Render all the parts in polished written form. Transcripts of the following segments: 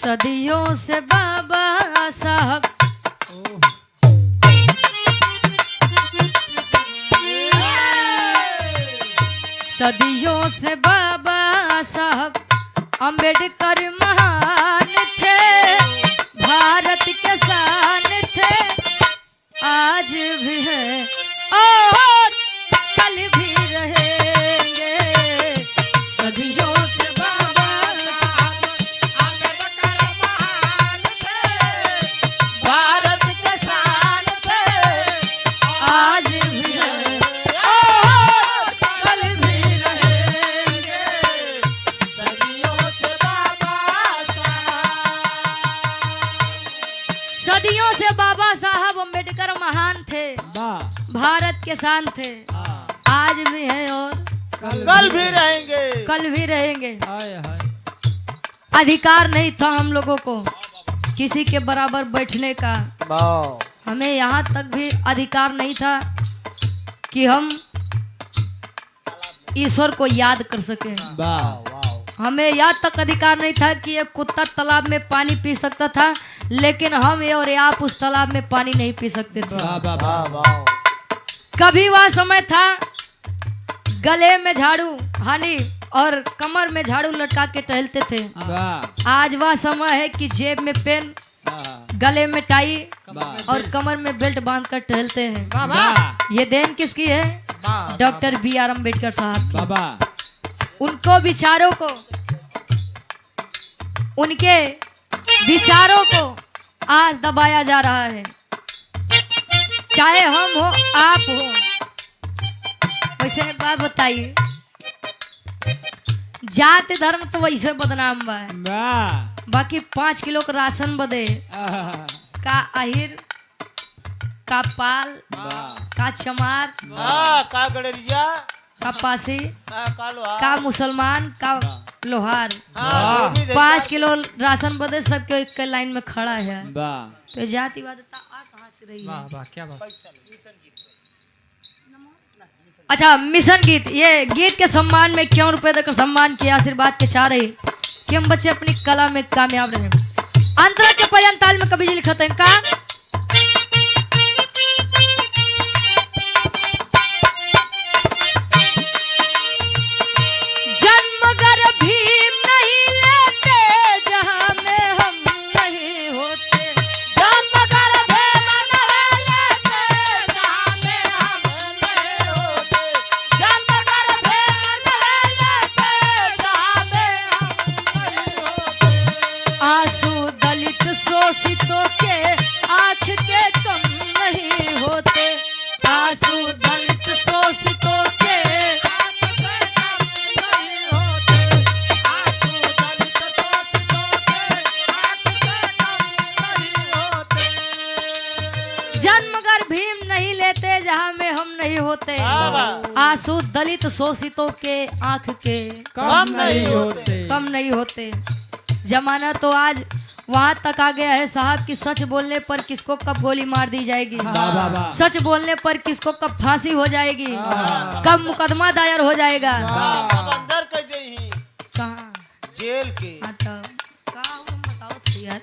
सदियों से बाबा साहब सदियों से बाबा साहब अंबेडकर महान थे, भारत के शान थे, आज भी है और कल भी रहेंगे। सदियों से बाबा साहब अम्बेडकर महान थे, भारत के शान थे, आज भी है और कल भी रहेंगे। सदियों से बाबा सदियों से बाबा साहब अम्बेडकर महान थे, भारत के शान थे, आज भी है और कल भी रहेंगे। कल भी रहेंगे। अधिकार नहीं था हम लोगों को किसी के बराबर बैठने का, हमें यहाँ तक भी अधिकार नहीं था कि हम ईश्वर को याद कर सके। हमें यहाँ तक अधिकार नहीं था कि एक कुत्ता तालाब में पानी पी सकता था, लेकिन हम ये और आप उस तालाब में पानी नहीं पी सकते थे। कभी वह समय था गले में झाड़ू हानि और कमर में झाड़ू लटका के टहलते थे। आज वह समय है कि जेब में पेन, गले में टाई और कमर में बेल्ट बांध कर टहलते हैं। ये देन किसकी है? Doctor B.R. अम्बेडकर साहब की। उनको विचारों को, उनके विचारों को आज दबाया जा रहा है। चाहे हम हो आप हो, वैसे एक बात बताइए, जात धर्म तो वैसे बदनाम बा, बाकी 5 किलो का राशन बदे का अहिर, का पाल, का चमार, का गड़रिया, का पासी, का लोहार, का मुसलमान, का लोहार, 5 किलो राशन बदे सबके एक लाइन में खड़ा है। तो जातिवादिता आ कहाँ से रही है? क्या बात। अच्छा, मिशन गीत, ये गीत के सम्मान में क्यों रुपए देकर सम्मान किया, आशीर्वाद के चाह रही कि हम बच्चे अपनी कला में कामयाब रहे। अंतरा के पर्यंत ताल में कवि जी लिखते हैं का जन्म गर भीम नहीं लेते जहां में हम नहीं होते, जन्म कर भीम नहीं लेते जहां में हम नहीं होते, जन्म कर भीम नहीं लेते जहां में हम नहीं होते। आंसू दलित शोषितों के आंख के कम नहीं होते, आंसू दलित शोषितों के जन्म कर भीम नहीं लेते जहां में हम नहीं होते, आंसू दलित शोषितों के आंख के कम नहीं होते। कम नहीं होते। जमाना तो आज वहां तक आ गया है साहब कि सच बोलने पर किसको कब गोली मार दी जाएगी, सच बोलने पर किसको कब फांसी हो जाएगी, कब मुकदमा दायर हो जाएगा। अंदर कर गई कहाँ? जेल के। हाँ तो कहाँ हो, बताओ तो यार।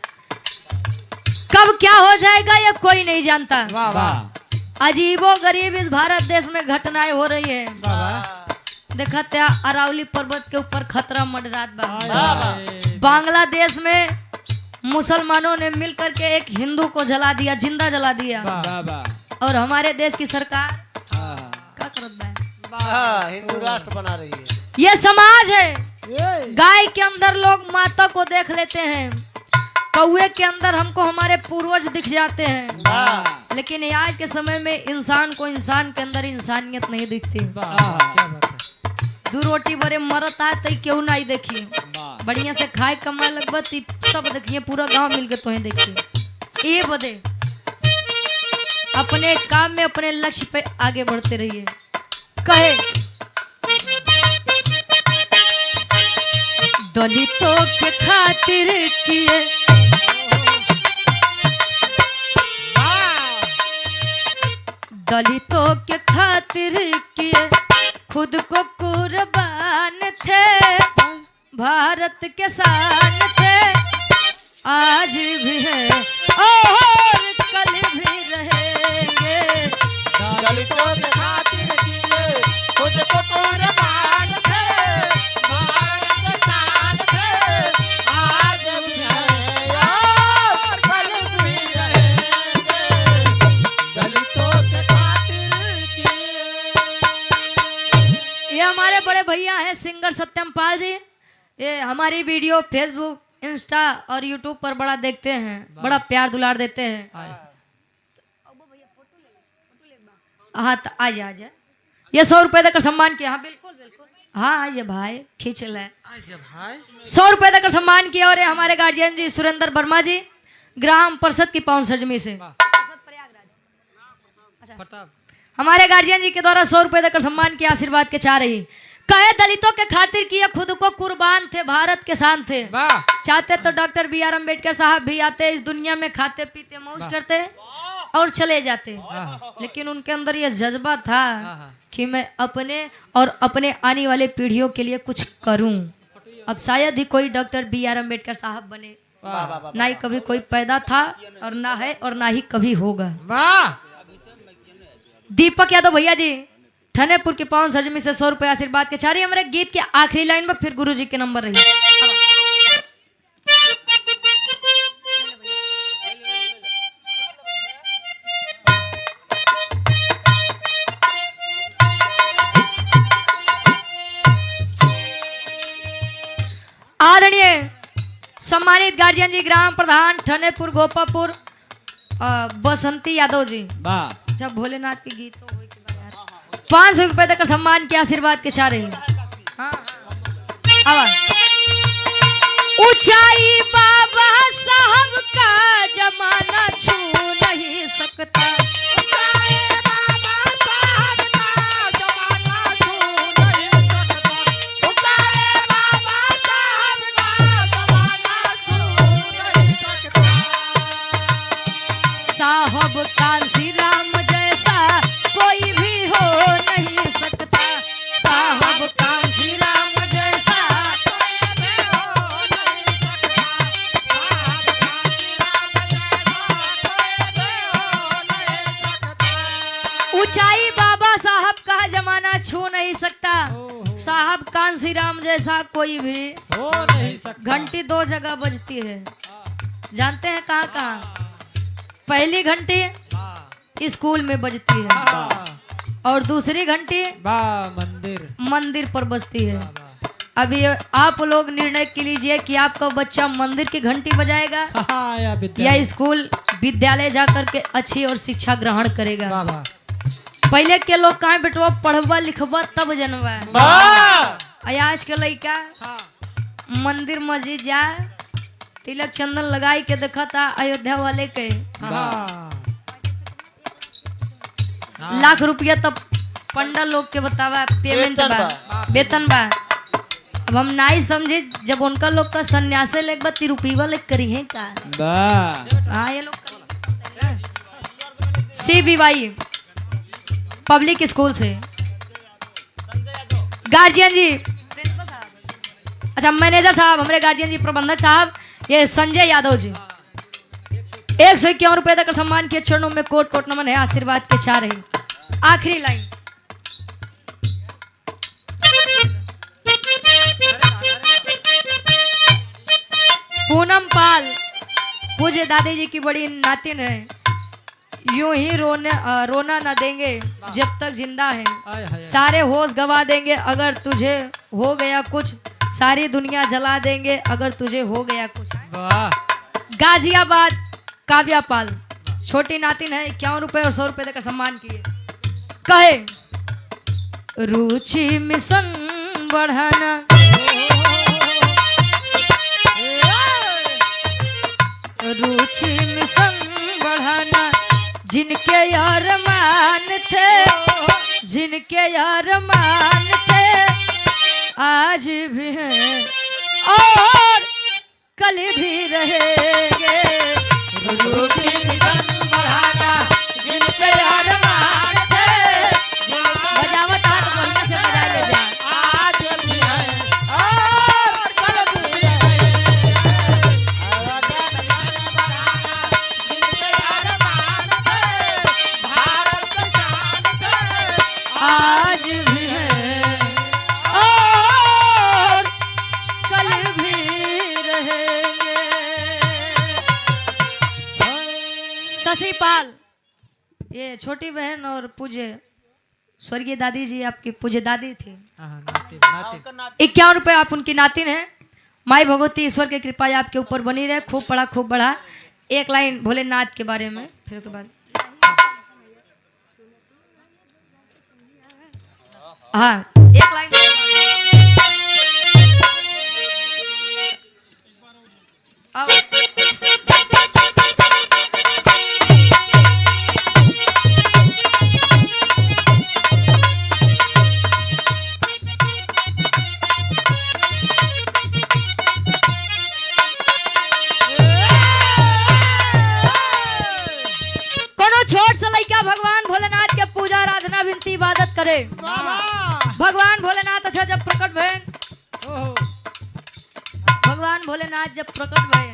कब क्या हो जाएगा ये कोई नहीं जानता। अजीबो गरीब इस भारत देश में घटनाएं हो रही है। देखा त्या अरावली पर्वत के ऊपर खतरा मंडरात बा। बांग्लादेश में मुसलमानों ने मिलकर के एक हिंदू को जला दिया, जिंदा जला दिया। और हमारे देश की सरकार क्या करत बा? हिंदू राष्ट्र बना रही है। ये समाज है। गाय के अंदर लोग माता को देख लेते हैं, कौए के अंदर हमको हमारे पूर्वज दिख जाते हैं, लेकिन आज के समय में इंसान को इंसान के अंदर इंसानियत नहीं दिखती। दो रोटी बड़े मरत आए तो क्यों नहीं देखी, बढ़िया से खाए कमाए लगभग सब देखिए, पूरा गांव मिलकर तो देखिए। ये बदे अपने काम में अपने लक्ष्य पे आगे बढ़ते रहिए। कहे दलितों के खातिर किए दलितों के खातिर किए खुद को कुर्बान थे, भारत के शान थे, आज भी है और कल भी रहेंगे। दलितों के खातिर जिए खुद को कुर्बान थे, भारत शान थे, आज भी है और कल भी रहेंगे। दलितों के खातिर जिए। ये हमारे बड़े भैया हैं सिंगर सत्यम पाल जी। ये हमारी वीडियो फेसबुक, इंस्टा और यूट्यूब पर बड़ा देखते हैं, बड़ा प्यार दुलार देते हैं। हाँ तो आ जा ये 100 रुपए देकर सम्मान किया। हाँ बिल्कुल बिल्कुल, हाँ आइए भाई खींच ले। 100 रुपए देकर सम्मान किया। और ये हमारे गार्जियन जी सुरेंद्र वर्मा जी, ग्राम परिषद की पावन सरजमी से। हमारे गार्जियन जी के द्वारा 100 रुपए देकर सम्मान किया, आशीर्वाद के चाह रही। कहे दलितों के खातिर किए खुद को कुर्बान थे, भारत के शान थे। चाहते तो डॉक्टर B.R. अम्बेडकर साहब भी आते, इस दुनिया में खाते पीते मौज करते और चले जाते। लेकिन उनके अंदर यह जज्बा था कि मैं अपने और अपने आने वाले पीढ़ियों के लिए कुछ करूं। अब शायद ही कोई डॉक्टर B.R. अम्बेडकर साहब बने, ना ही कभी कोई पैदा था और ना है और ना ही कभी होगा। दीपक यादव भैया जी थनेपुर की पावन सरजमी से 100 रुपए आशीर्वाद के चाह रही। हमारे गीत के आखिरी लाइन में फिर गुरुजी के नंबर रही। आदरणीय सम्मानित गार्जियन जी, ग्राम प्रधान थनेपुर गोपापुर बसंती यादव जी, जब भोलेनाथ के गीत तो 500 रुपए देकर सम्मान के आशीर्वाद के चाह रही। ऊंचाई बाबा साहब का जमाना छू नहीं सकता। ऊंचाई बाबा साहब का जमाना छू नहीं सकता। ऊंचाई बाबा साहब का जमाना छू नहीं सकता। साहब कांसी राम जैसा कोई भी हो नहीं सकता। साहब कांसी राम जैसा कोई भी हो नहीं सकता। साहब कांसी राम जैसा कोई भी हो नहीं सकता। ऊंचाई बाबा साहब का जमाना छू नहीं सकता। साहब कांसी राम जैसा कोई भी हो नहीं सकता। घंटी 2 जगह बजती है, जानते हैं कहाँ कहाँ? पहली घंटी स्कूल में बजती है और दूसरी घंटी मंदिर पर बजती है। अभी आप लोग निर्णय के लीजिए कि आपका बच्चा मंदिर की घंटी बजाएगा या स्कूल विद्यालय जाकर के अच्छी और शिक्षा ग्रहण करेगा। पहले के लोग कहाँ बेटवा पढ़वा लिखवा तब जनवा, आज के लड़का मंदिर मस्जिद जा तिलक चंदन लगाई के देखा था अयोध्या वाले के लाख रुपया तब पंडा लोग के बतावा पेमेंट बा, वेतन बा। अब हम नहीं समझे जब उनका लोग का सन्यासे लेक बा तिरुपीवा लेक करी है का। हाँ ये लोग CBY पब्लिक स्कूल से गार्जियन जी, अच्छा मैनेजर साहब, हमारे गार्जियन जी प्रबंधक साहब ये संजय यादव जी 151 रुपए देकर सम्मान के चरणों में कोट कोट नमन है, आशीर्वाद के चाह रही। आखिरी लाइन पूनम पाल पूज्य दादी जी की बड़ी नातिन है। यूं ही रोना न देंगे जब तक जिंदा है, सारे होश गवा देंगे अगर तुझे हो गया कुछ, सारी दुनिया जला देंगे अगर तुझे हो गया कुछ। गाजियाबाद काव्या पाल छोटी नातिन है, 51 रुपए और 100 रुपए देकर सम्मान किए। कहे रुचि मिशन बढ़ाना, रुचि मिशन बढ़ाना, जिनके अरमान थे, जिनके अरमान थे आज भी हैं और कल भी रहेंगे। रुचि मिशन बढ़ाना, जिनके अरमान थे, बजावट हाथ बढ़िया से बजा ले जा। आज भी है और कल भी है। शशि पाल, ये छोटी बहन और पूज्य स्वर्गीय दादी जी आपकी पूज्य दादी थी। 51 रुपए आप उनकी नातिन है। माई भगवती ईश्वर की कृपा आपके ऊपर बनी रहे, खूब पढ़ा खूब बढ़ा। एक लाइन भोलेनाथ के बारे में, फिर उसके बाद हाँ एक लाइन छोट सा लड़का भगवान भोलेनाथ के पूजा आराधना विनती इबादत करे। भगवान भोलेनाथ अच्छा जब प्रकट भय, भगवान भोलेनाथ जब प्रकट भय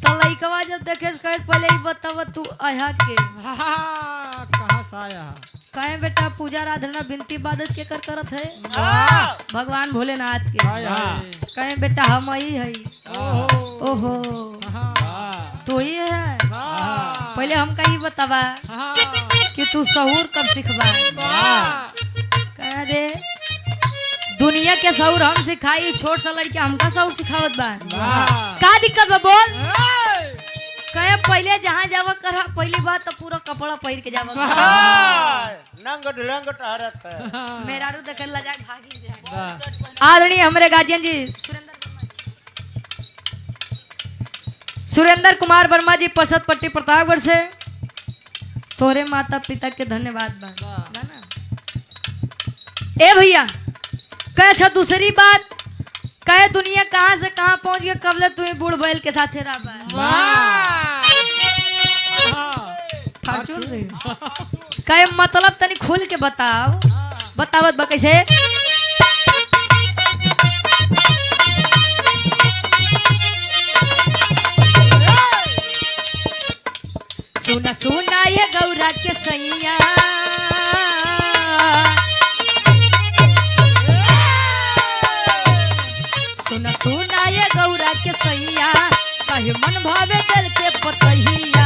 तो लड़कवा जब देखे पहले ही बताव तू आया के कहाँ से आया? कहे बेटा पूजा आराधना विनती इबादत के कर करत है भगवान भोलेनाथ के। कहे बेटा हम ही है। ओहो तो ही है। पहले हम कहीं बतावा कि तू सहूर कब सिखबा। कह रे दुनिया के सहूर हम सिखाई, छोट सा लड़का हमका सहूर सिखावत बा। का दिक्कत बा बोल? कहे पहले जहाँ जावा कर पहली बात तो पूरा कपड़ा पहन के जावा। नंगट लंगट हरत है। मेरा रू देख लगा भागी जाए। आदरणीय हमारे गार्जियन जी सुरेंद्र कुमार वर्मा जी परसद पट्टी प्रतापगढ़ से तोरे माता पिता के धन्यवाद बा ना। ए भैया कहे अच्छा दूसरी बात, कहे दुनिया कहाँ से कहाँ पहुंच गया, कबले तू बूढ़ बैल के साथ कहे मतलब तनी खुल के बताओ। बतावत बा कैसे? सुना सुना ये गौरा के सैया, सुना सुना ये गौरा के सैया, कहे मन भावे दिल के पतहिया।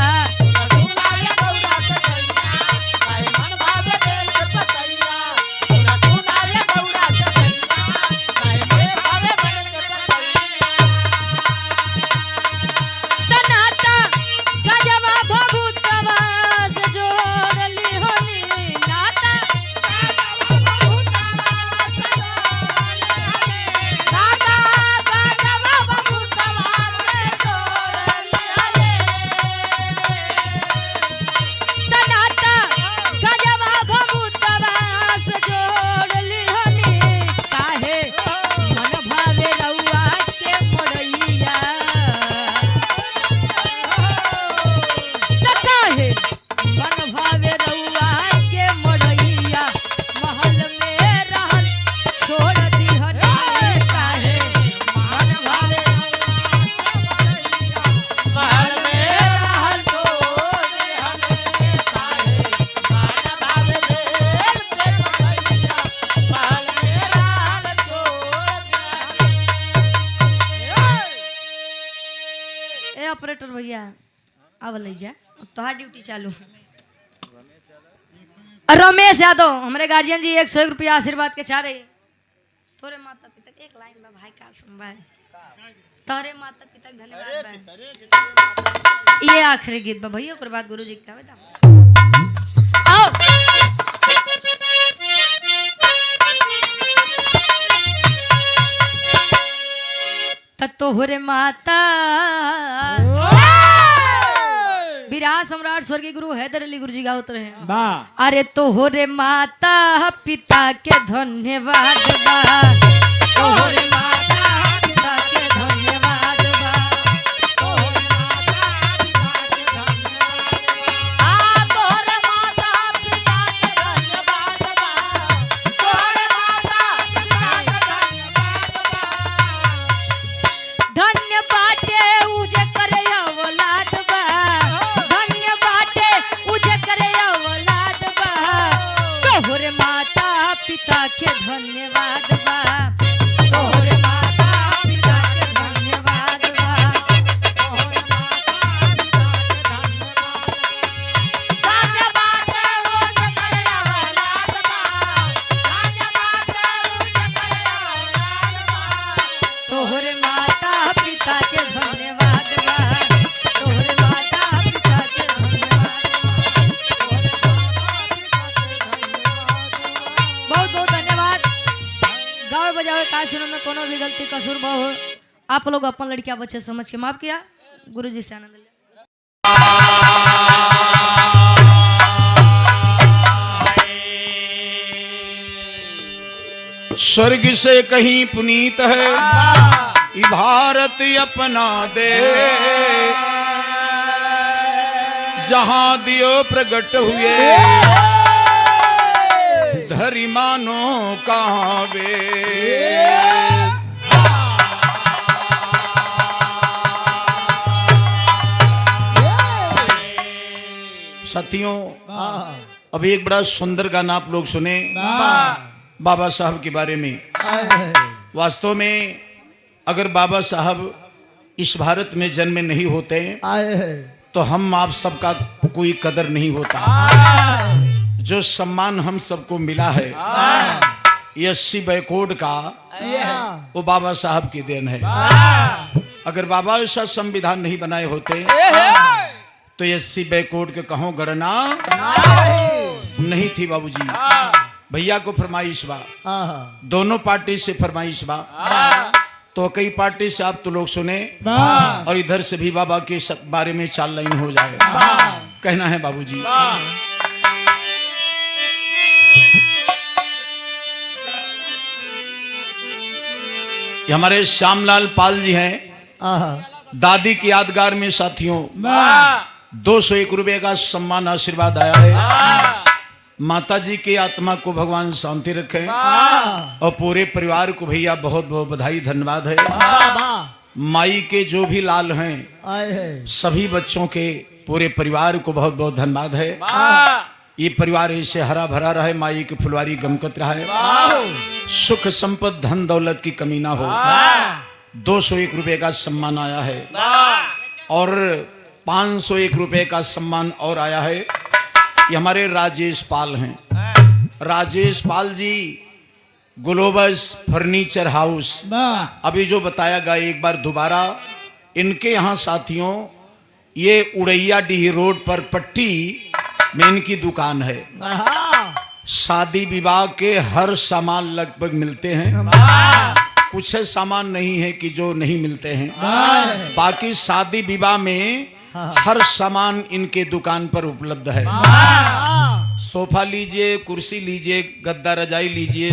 ऑपरेटर भैया अब ले जा, तोहार ड्यूटी चालू। रमेश यादव हमारे गार्जियन जी 101 रुपया आशीर्वाद के चाह रहे। तोरे माता पिता एक लाइन में भाई का सुनबा, तोरे माता पिता धन्यवाद बा। ये आखिरी गीत बा भैया, ओकर बाद गुरुजी के बता। आओ तोहरे माता विराट सम्राट स्वर्गीय गुरु हैदर अली गुरुजी गावत रहे। अरे तोहरे माता पिता के धन्यवाद बा, तोहरे माता पिता के धन्यवाद बा, तोहरे माता पिता के धन्यवाद बा, तोहरे माता पिता के धन्यवाद बा। धन्य बाटे उजे करे औलाद बा, धन्य बाटे उजे करे औलाद बा, तोहरे माता पिता के धन्यवाद बा, तोहरे पिता के धन्यवाद बा तोहरे माता पिता के बहुत बहुत धन्यवाद। गावे बजावे का सुनो में कोनो भी गलती कसूर बा हो आप लोग अपन लड़किया बच्चे समझ के माफ किया। गुरुजी से आनंद लिया। स्वर्ग से कहीं पुनीत है ये भारत अपना दे जहां दियो प्रकट हुए धरी मानो कहाँ वे। साथियों अभी एक बड़ा सुंदर गाना आप लोग सुने बाबा साहब के बारे में। वास्तव में अगर बाबा साहब इस भारत में जन्म नहीं होते तो हम आप सबका कोई कदर नहीं होता। जो सम्मान हम सबको मिला है ये 80 बैकोड का वो बाबा साहब की देन है। अगर बाबा ऐसा संविधान नहीं बनाए होते तो ये 80 बैकोड के कहों गणना नहीं थी बाबूजी। भैया को फरमाइश बा दोनों पार्टी से फरमाइश बा तो कई पार्टी से आप तो लोग सुने और इधर से भी बाबा के बारे में चाल लाइन हो जाए कहना है बाबूजी। ये हमारे श्यामलाल पाल जी हैं दादी की यादगार में साथियों 201 रुपए का सम्मान आशीर्वाद आया है। माता जी की आत्मा को भगवान शांति रखे और पूरे परिवार को भैया बहुत बहुत बधाई धन्यवाद है। माई के जो भी लाल हैं सभी बच्चों के पूरे परिवार को बहुत बहुत धन्यवाद है। ये परिवार ऐसे हरा भरा रहे माई की फुलवारी गमकत रहा है सुख संपद धन दौलत की कमी ना हो। 201 रुपए का सम्मान आया है और 501 रुपए का सम्मान और आया है। ये हमारे राजेश पाल हैं। Rajesh Pal ji globus furniture house अभी जो बताया गया एक बार दोबारा इनके यहाँ साथियों ये उड़ैया डीह रोड पर पट्टी में इनकी दुकान है। शादी विवाह के हर सामान लगभग मिलते हैं। कुछ सामान नहीं है कि जो नहीं मिलते हैं बाकी शादी विवाह में हर सामान इनके दुकान पर उपलब्ध है। सोफा लीजिए कुर्सी लीजिए गद्दा रजाई लीजिए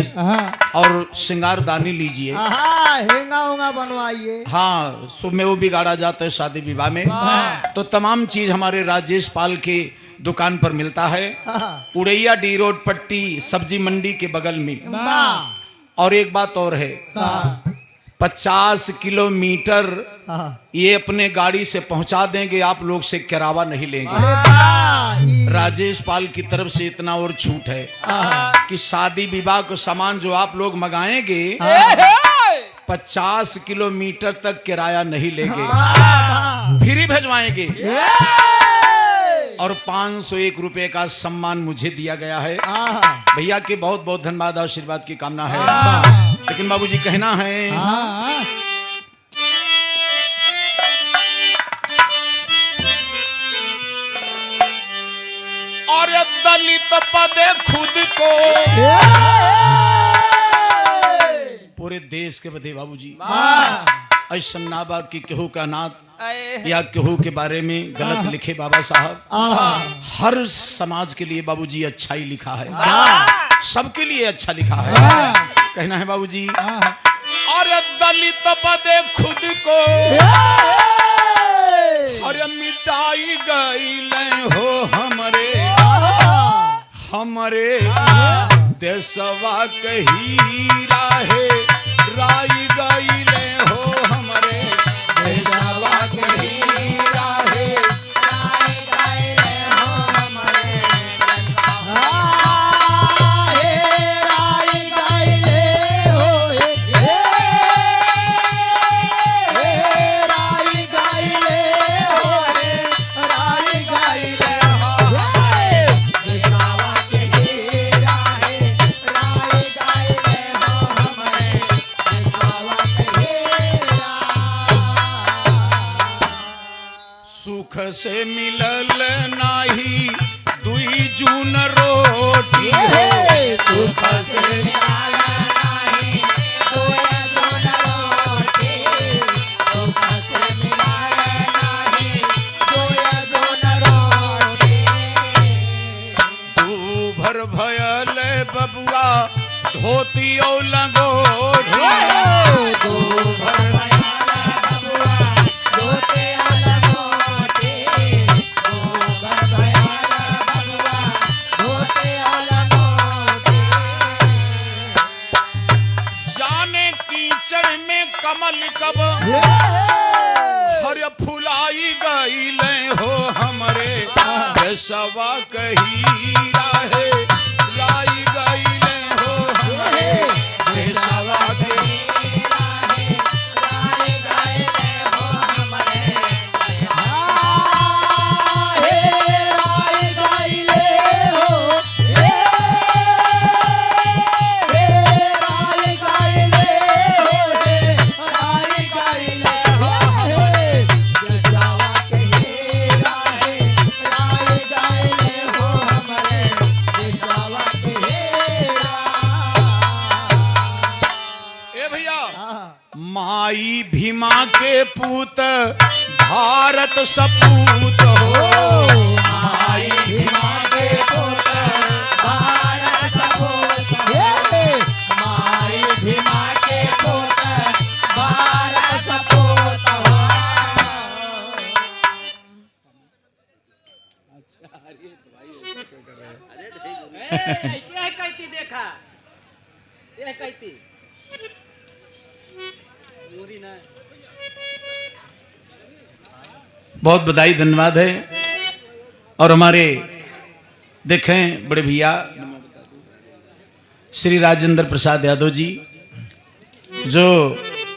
और श्रृंगारदानी लीजिए हेंगा बनवाइए। हाँ सुबह वो बिगाड़ा जाता है शादी विवाह में तो तमाम चीज हमारे राजेश पाल के दुकान पर मिलता है। उड़ैया डी रोड पट्टी सब्जी मंडी के बगल में। और एक बात और है 50 किलोमीटर ये अपने गाड़ी से पहुंचा देंगे आप लोग से किराया नहीं लेंगे। राजेश पाल की तरफ से इतना और छूट है कि शादी विवाह का सामान जो आप लोग मंगाएंगे 50 किलोमीटर तक किराया नहीं लेंगे फ्री भेजवाएंगे। और 501 रुपए का सम्मान मुझे दिया गया है। भैया के बहुत बहुत धन्यवाद आशीर्वाद की कामना है। लेकिन बाबूजी कहना है और दलित पदे खुद को पूरे देश के बदे बाबूजी ऐसा नाबा की केहू का नाथ या केहू के बारे में गलत लिखे बाबा साहब। हर समाज के लिए बाबूजी अच्छा ही लिखा है सबके लिए अच्छा लिखा है। कहना है बाबूजी और दलित पदे खुद को और मिटाई गई हो हमरे देशवा कही राहे राई गई हो हमरे देशवा कही राहे राई गई हो हमरे राई गई हो राई गई हो राई गई हो देशवा कही राहे राई गई हो हमरे देशवा कही सुख से मिलल नाही दुई जून रोटी सुख से मिलल नाही दुई जून रोटी सुख से मिलल नाही दुई जून रोटी तू भर भयल बबुआ धोती और लगोटी तू भर भयल बबुआ धोती और लगोटी तू भर भयल बबुआ धोती और लगोटी जाने कीचड़ में कमल कब हर फुलाई गईले हो हमरे सवा कही राहे लाई गईले हो हमरे सवा कही राहे लाई गईले हो हमरे लाई गईले हो लाई गईले हो लाई गईले हो सवा कही राहे लाई गईले हो हमरे सवा कही ए भैया माई भीमा के पूत भारत सपूत हो माई भीमा के पुत भारत सपूत माई भीमा के पुत भारत सपूत क्या कहती देखा ये कहती पूरी ना बहुत बधाई धन्यवाद है। और हमारे देखें बड़े भैया श्री राजेंद्र प्रसाद यादव जी जो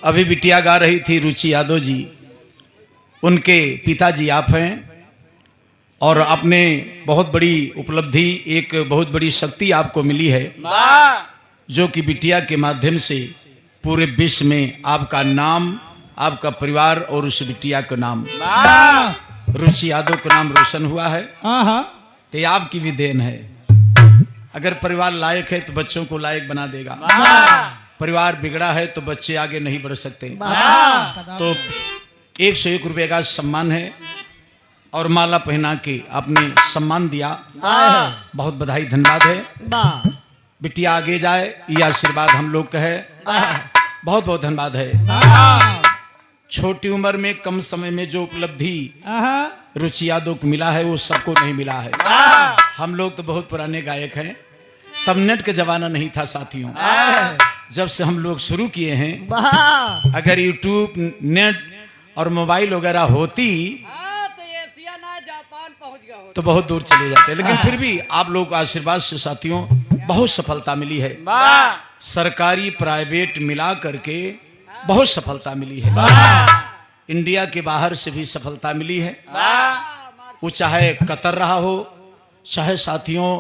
अभी बिटिया गा रही थी रुचि यादव जी, उनके पिताजी आप हैं और आपने बहुत बड़ी उपलब्धि, एक बहुत बड़ी शक्ति आपको मिली है जो कि बिटिया के माध्यम से पूरे विश्व में आपका नाम, आपका परिवार और उस बिटिया का नाम रुचि यादव का नाम रोशन हुआ है। तो ये आपकी भी देन है। अगर परिवार लायक है तो बच्चों को लायक बना देगा, परिवार बिगड़ा है तो बच्चे आगे नहीं बढ़ सकते। तो 101 रुपए का सम्मान है और माला पहना के आपने सम्मान दिया, बहुत बधाई धन्यवाद है। बिटिया आगे जाए ये आशीर्वाद हम लोग का है, बहुत बहुत धन्यवाद है। छोटी उम्र में कम समय में जो उपलब्धि रुचि यादव को मिला है वो सबको नहीं मिला है। हम लोग तो बहुत पुराने गायक हैं, तब नेट का जमाना नहीं था साथियों। जब से हम लोग शुरू किए हैं, अगर यूट्यूब नेट और मोबाइल वगैरह होती तो एशिया ना जापान पहुंच गया हो। तो बहुत दूर चले जाते, लेकिन फिर भी आप लोग का आशीर्वाद से साथियों बहुत सफलता मिली है। सरकारी प्राइवेट मिला करके बहुत सफलता मिली है। इंडिया के बाहर से भी सफलता मिली है, वो चाहे कतर रहा हो, चाहे साथियों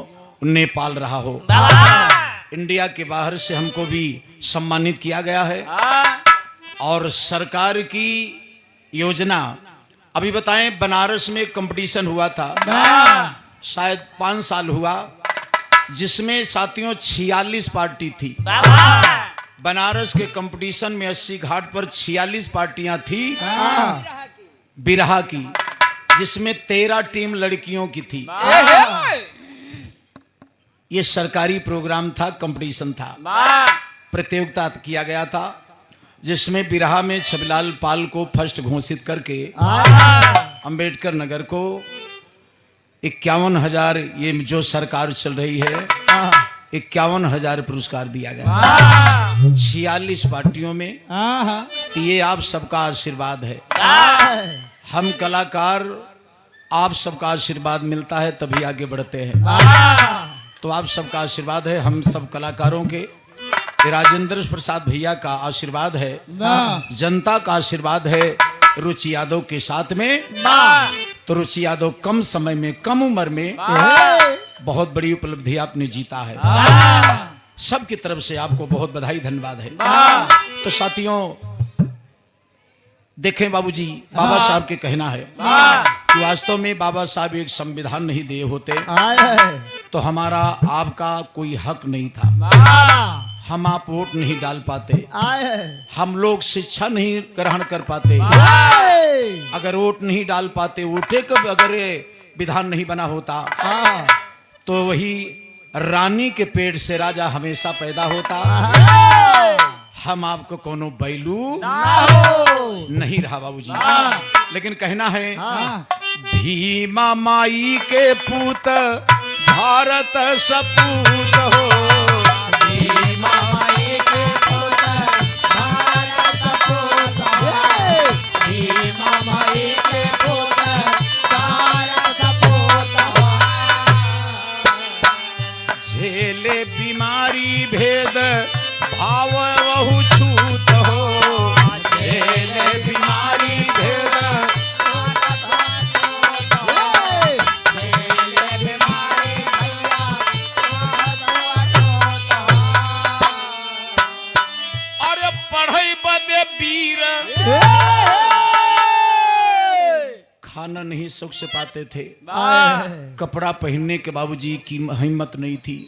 नेपाल रहा हो। इंडिया के बाहर से हमको भी सम्मानित किया गया है। और सरकार की योजना, अभी बताएं, बनारस में कंपटीशन हुआ था, शायद 5 साल हुआ, जिसमें साथियों 46 पार्टी थी। बनारस के कंपटीशन में 80 घाट पर 46 पार्टियां थी बिरहा की, जिसमें 13 टीम लड़कियों की थी। ये सरकारी प्रोग्राम था, कंपटीशन था, प्रतियोगिता किया गया था, जिसमें बिरहा में छबिलाल पाल को फर्स्ट घोषित करके अंबेडकर नगर को 51,000, ये जो सरकार चल रही है 51,000 पुरस्कार दिया गया 46 पार्टियों में। तो ये आप सबका आशीर्वाद है। हम कलाकार, आप सबका आशीर्वाद मिलता है तभी आगे बढ़ते हैं। तो आप सबका आशीर्वाद है, हम सब कलाकारों के, राजेंद्र प्रसाद भैया का आशीर्वाद है, जनता का आशीर्वाद है रुचि यादव के साथ में। तो रुचि यादव कम समय में, कम उम्र में बहुत बड़ी उपलब्धि आपने जीता है। सबकी तरफ से आपको बहुत बधाई धन्यवाद है। तो साथियों देखें बाबूजी, बाबा साहब के कहना है कि वास्तव में बाबा साहब एक संविधान नहीं दिए होते तो हमारा आपका कोई हक नहीं था। हम आप वोट नहीं डाल पाते, हम लोग शिक्षा नहीं ग्रहण कर पाते। अगर वोट नहीं डाल पाते, वोटे कब अगर विधान नहीं बना होता तो वही रानी के पेट से राजा हमेशा पैदा होता। हम आपको कोनो बैलू नहीं रहा बाबूजी। लेकिन कहना है भीमा माई के पूत भारत सपूत हो। भीमा माई के पूत भारत सपूत हो। भीमा माई के पूत भारत सपूत हो। झेले बीमारी भेद भाव वहु छूत हो। झेले बीमारी भेद अरे पढ़ई बदे वीर खाना नहीं सुख से पाते थे। कपड़ा पहनने के बाबूजी की हिम्मत नहीं थी।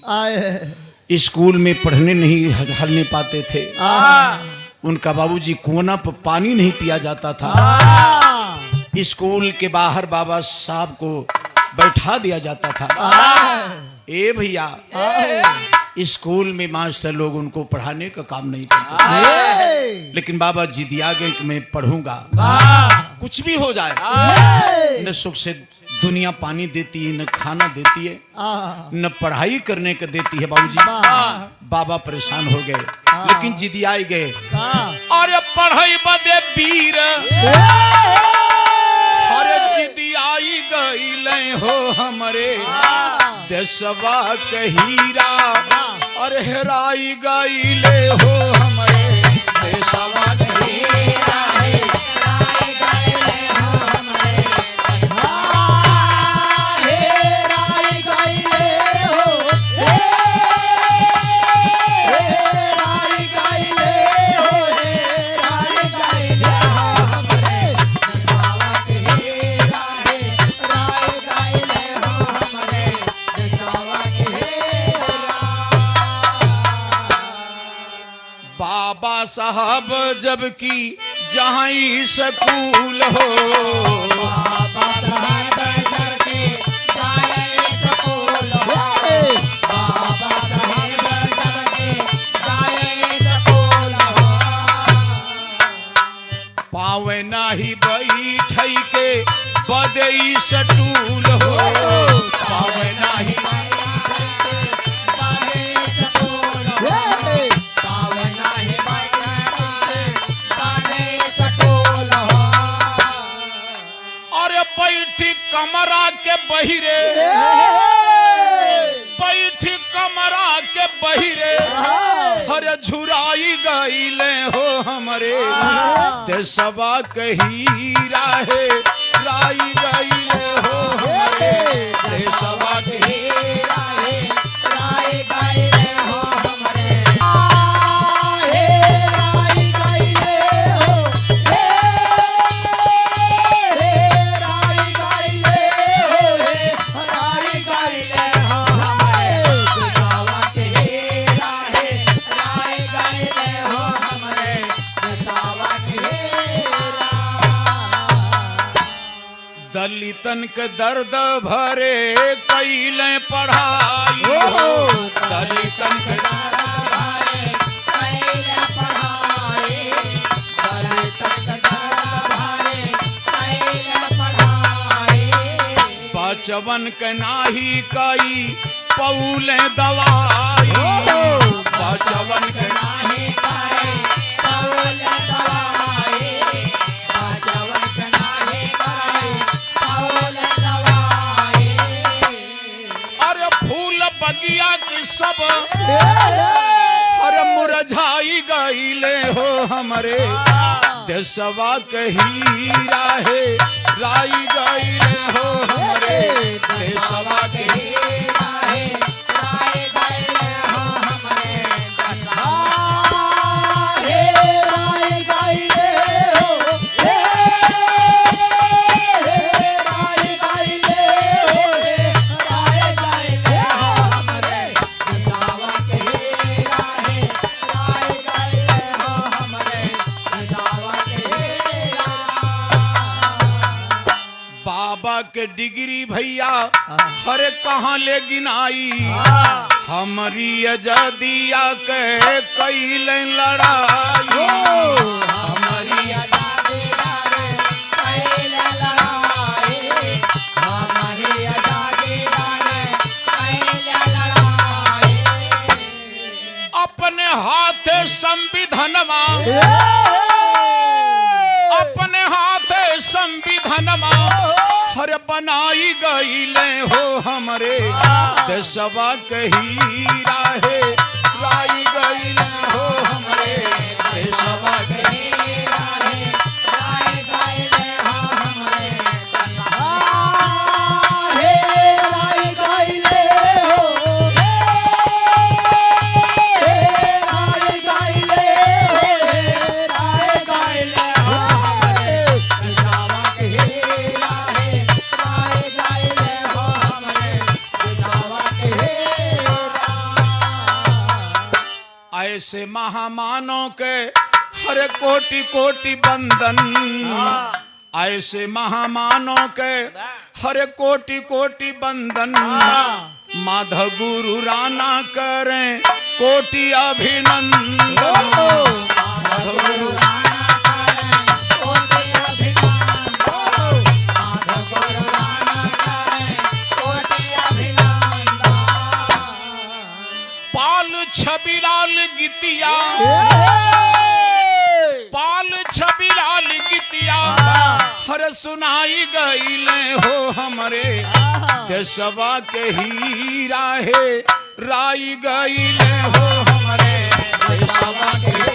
स्कूल में पढ़ने नहीं हलने पाते थे। उनका बाबूजी कुआं पर पानी नहीं पिया जाता था। स्कूल के बाहर बाबा साहब को बैठा दिया जाता था। ए भैया, स्कूल में मास्टर लोग उनको पढ़ाने का काम नहीं करते। लेकिन बाबा जिदिया गए कि मैं पढ़ूंगा, कुछ भी हो जाए। न सुख से दुनिया पानी देती है, न खाना देती है, न पढ़ाई करने का देती है बाबूजी। बाबा परेशान हो गए, लेकिन जिदियाई गए। अरे पढ़ाई बदे वीर अरे जिदियाई गईले हो हमरे देशवा के हीरा। अरे हेराई गईले हो हमरे देशवा के हीरा। बाबा साहब जबकि जहाँ ही स्कूल हो। बाबा साहब जबकि जहाँ ही स्कूल हो। बाबा साहब जबकि जहाँ ही स्कूल हो। पावे नाही बैठई के बदई सटूल हो। पावे नाही बैठी कमरा के बहिरे, बैठी कमरा के बहिरे। हरे झुराई गईले हो हमरे देशवा के हीरा है। राई गईले हो हमरे देशवा के हीरा है। राई गईले हो हमरे दलितन के दर्द भरे कैले पढ़ाई हो। दलितन के दर्द भरे कैले पढ़ाई। दलितन के दर्द भरे कैले पढ़ाई। बचवन के नाही कई पौले दवाई। बचवन के नाही कई पौले दवाई। बचवन के नाही कई पौले दवाई। अरे फूल बगिया के सब अरे मुरझाई गईले हो हमरे देशवा के हीरा है। राई गईले हो हमरे देशवा के हीरा है। राई गईले हो हमरे राई गईले हो। राई के डिग्री भैया हरे कहाँ ले गिनाई हमारी आजादिया के कई लड़ाई हमारी आजादी रे पहले लड़ाई हमारी आजादी रे पहले लड़ाई अपने हाथ संविधानमा अपने हाथ संविधानमा हर बनाई गईले हो हमरे देशवा कही राहे राई गईले हो हमरे देशवा कही राहे राय गाइले हो हमरे हे राय गाइले हो राय गाइले राय गाइले हो हमरे देशवा कही राहे राय गाइले हो हमरे देशवा कही ऐसे महामानव के हर कोटि कोटि बंदन ऐसे महामानव के हर कोटि कोटि बंदन माधव गुरु राणा करें कोटि अभिनंदन माधव गुरु पाल छबिलाल गीतिया पाल छबिलाल गीतिया हर सुनाई गईले हो हमरे देशवा के ही राहे राई गईले हो हमरे देशवा के